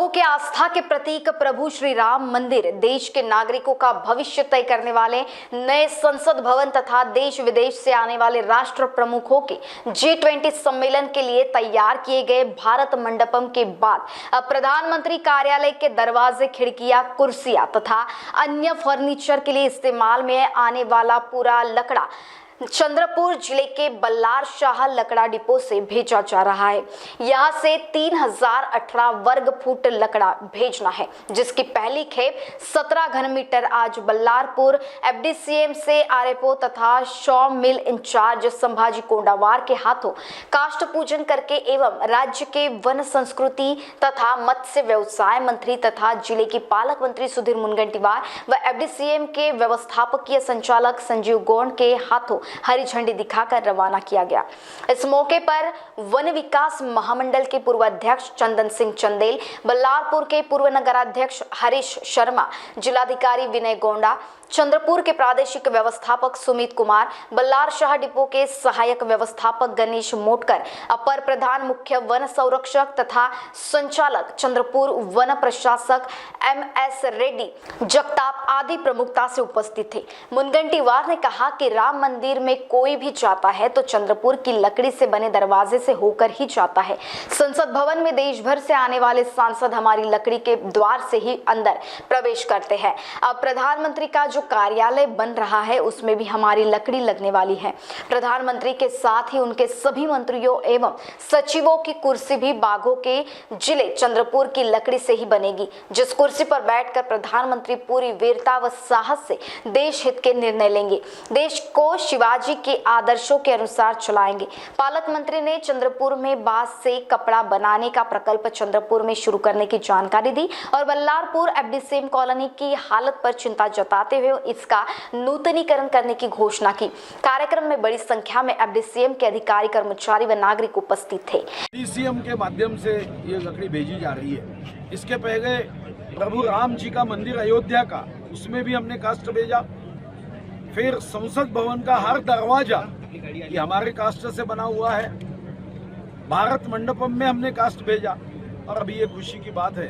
के आस्था के प्रतीक प्रभु श्री राम मंदिर देश के नागरिकों का भविष्य तय करने वाले नए संसद भवन तथा देश विदेश से आने वाले राष्ट्र प्रमुखों के G20 सम्मेलन के लिए तैयार किए गए भारत मंडपम के बाद अब प्रधानमंत्री कार्यालय के दरवाजे, खिड़कियां, कुर्सियां तथा अन्य फर्नीचर के लिए इस्तेमाल में आने वाला पूरा लकड़ा चंद्रपुर जिले के बल्लार शाह लकड़ा डिपो से भेजा जा रहा है। यहां से 3018 वर्ग फुट लकड़ा भेजना है, जिसकी पहली खेप 17 घन मीटर आज बल्लारपुर FDCM से आरएफओ तथा शॉ मिल इंचार्ज संभाजी कोंडावार के हाथों काष्ठ पूजन करके एवं राज्य के वन संस्कृति तथा मत्स्य व्यवसाय मंत्री तथा जिले की पालक मंत्री सुधीर मुनगंटीवार व FDCM के व्यवस्थापकीय संचालक संजीव गौंड के हाथों हरी झंडी दिखाकर रवाना किया गया। इस मौके पर वन विकास महामंडल के पूर्व अध्यक्ष चंदन सिंह चंदेल, बल्लारपुर के पूर्व नगराध्यक्ष हरीश शर्मा, जिलाधिकारी विनय गोंडा, चंद्रपुर के प्रादेशिक व्यवस्थापक सुमित कुमार, बल्लार शाह डिपो के सहायक व्यवस्थापक गणेश मोटकर, अपर प्रधान मुख्य वन संरक्षक तथा संचालक चंद्रपुर वन प्रशासक MS रेड्डी जगताप आदि प्रमुखता से उपस्थित थे। मुनगंटीवार ने कहा कि राम मंदिर में कोई भी जाता है तो चंद्रपुर की लकड़ी से बने दरवाजे से होकर ही जाता है। संसद भवन में देश भर से आने वाले सांसद हमारी लकड़ी के द्वार से ही अंदर प्रवेश करते हैं। अब प्रधानमंत्री का जो कार्यालय बन रहा है उसमें भी हमारी लकड़ी लगने वाली है। प्रधानमंत्री के साथ ही उनके सभी मंत्रियों एवं सचिवों की कुर्सी भी बाघों के जिले चंद्रपुर की लकड़ी से ही बनेगी, जिस कुर्सी पर बैठकर प्रधानमंत्री पूरी वीरता व साहस से देश हित के निर्णय लेंगे, देश को शिवाजी के आदर्शों के अनुसार चलाएंगे। पालक मंत्री ने चंद्रपुर में बांस से कपड़ा बनाने का प्रकल्प चंद्रपुर में शुरू करने की जानकारी दी और बल्लारपुर FDCM कॉलोनी की हालत पर चिंता जताते हुए इसका नूतनीकरण करने की घोषणा की। कार्यक्रम में बड़ी संख्या में FDCM के अधिकारी, कर्मचारी व नागरिक उपस्थित थे। FDCM के माध्यम से ये लकड़ी भेजी जा रही है। इसके पहले प्रभु राम जी का मंदिर अयोध्या का, उसमें भी हमने काष्ठ भेजा। फिर संसद भवन का हर दरवाजा ये हमारे काष्ठ से बना हुआ है। भारत मंडपम में हमने काष्ठ भेजा। और अभी ये खुशी की बात है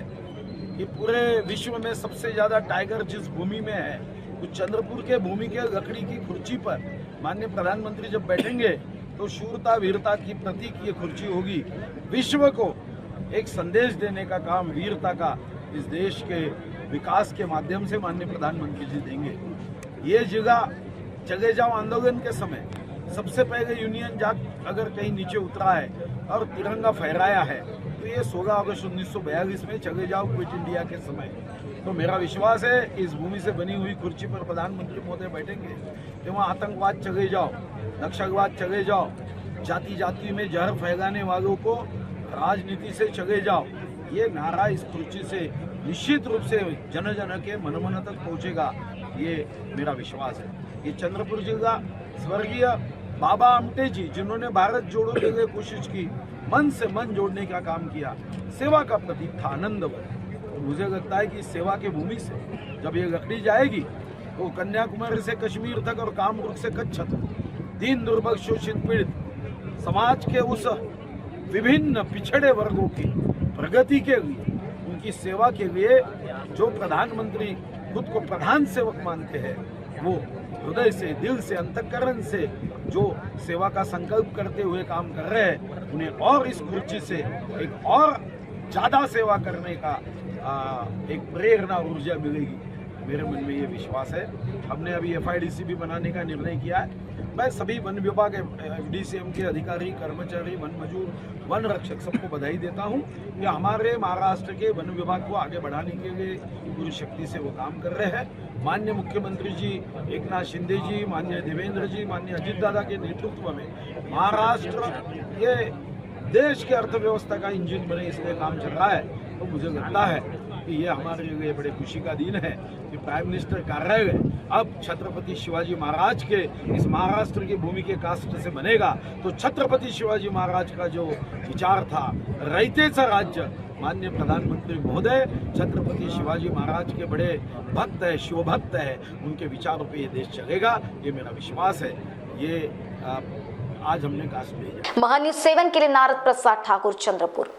कि पूरे विश्व में सबसे ज्यादा टाइगर जिस भूमि में है, उस चंद्रपुर के भूमि के लकड़ी की कुर्सी पर माननीय प्रधानमंत्री जब बैठेंगे तो शूरता वीरता की प्रतीक ये कुर्सी होगी। विश्व को एक संदेश देने का काम वीरता का इस देश के विकास के माध्यम से माननीय प्रधानमंत्री जी देंगे। ये जगह चले जाओ आंदोलन के समय सबसे पहले यूनियन जैक अगर कहीं नीचे उतरा है और तिरंगा फहराया है तो ये 16 अगस्त 1942 में चले जाओ क्विट इंडिया के समय। तो मेरा विश्वास है कि इस भूमि से बनी हुई कुर्सी पर प्रधानमंत्री महोदय बैठेंगे कि वहाँ आतंकवाद चले जाओ, नक्सलवाद चले जाओ, जाति जाति में जहर फैलाने वालों को राजनीति से चले जाओ, ये नारा इस कुर्सी से निश्चित रूप से जन जन के मन मन तक पहुँचेगा, ये मेरा विश्वास है। ये चंद्रपुर जिला स्वर्गीय बाबा आमटे जी, जिन्होंने भारत जोड़ो के लिए कोशिश की, मन से मन जोड़ने का काम किया, सेवा का प्रतीक था आनंदवन। तो मुझे लगता है कि सेवा के भूमि से जब ये लकड़ी जाएगी तो कन्याकुमारी से कश्मीर तक और कामरूप से कच्छ तक दीन दुर्बल शोषित पीड़ित समाज के उस विभिन्न पिछड़े वर्गों की प्रगति के लिए, उनकी सेवा के लिए जो प्रधानमंत्री खुद को प्रधान सेवक मानते हैं, वो हृदय से, दिल से, अंतःकरण से जो सेवा का संकल्प करते हुए काम कर रहे हैं, उन्हें और इस कुर्सी से एक और ज्यादा सेवा करने का एक प्रेरणा, ऊर्जा मिलेगी। मेरे मन में ये विश्वास है। हमने अभी FIDC भी बनाने का निर्णय किया है। मैं सभी वन विभाग FDCM के अधिकारी, कर्मचारी, वन मजदूर, वन रक्षक सबको बधाई देता हूं कि हमारे महाराष्ट्र के वन विभाग को आगे बढ़ाने के लिए पूरी शक्ति से वो काम कर रहे हैं। माननीय मुख्यमंत्री जी एकनाथ शिंदे जी, माननीय देवेंद्र जी, माननीय अजित दादा के नेतृत्व में महाराष्ट्र ये देश के अर्थव्यवस्था का इंजन बने, इसलिए काम चल रहा है। तो मुझे लगता है कि ये हमारे लिए बड़े खुशी का दिन है कि प्राइम मिनिस्टर कार्यालय अब छत्रपति शिवाजी महाराज के इस महाराष्ट्र की भूमि के काष्ठ से बनेगा। तो छत्रपति शिवाजी महाराज का जो विचार था, रयतेचं राज्य, माननीय प्रधानमंत्री महोदय छत्रपति शिवाजी महाराज के बड़े भक्त है, शिवभक्त है, उनके विचारों पे ये देश चलेगा, ये मेरा विश्वास है। ये आज हमने काष्ठ भेजा। महान्यूज 7 के लिए नारद प्रसाद ठाकुर, चंद्रपुर।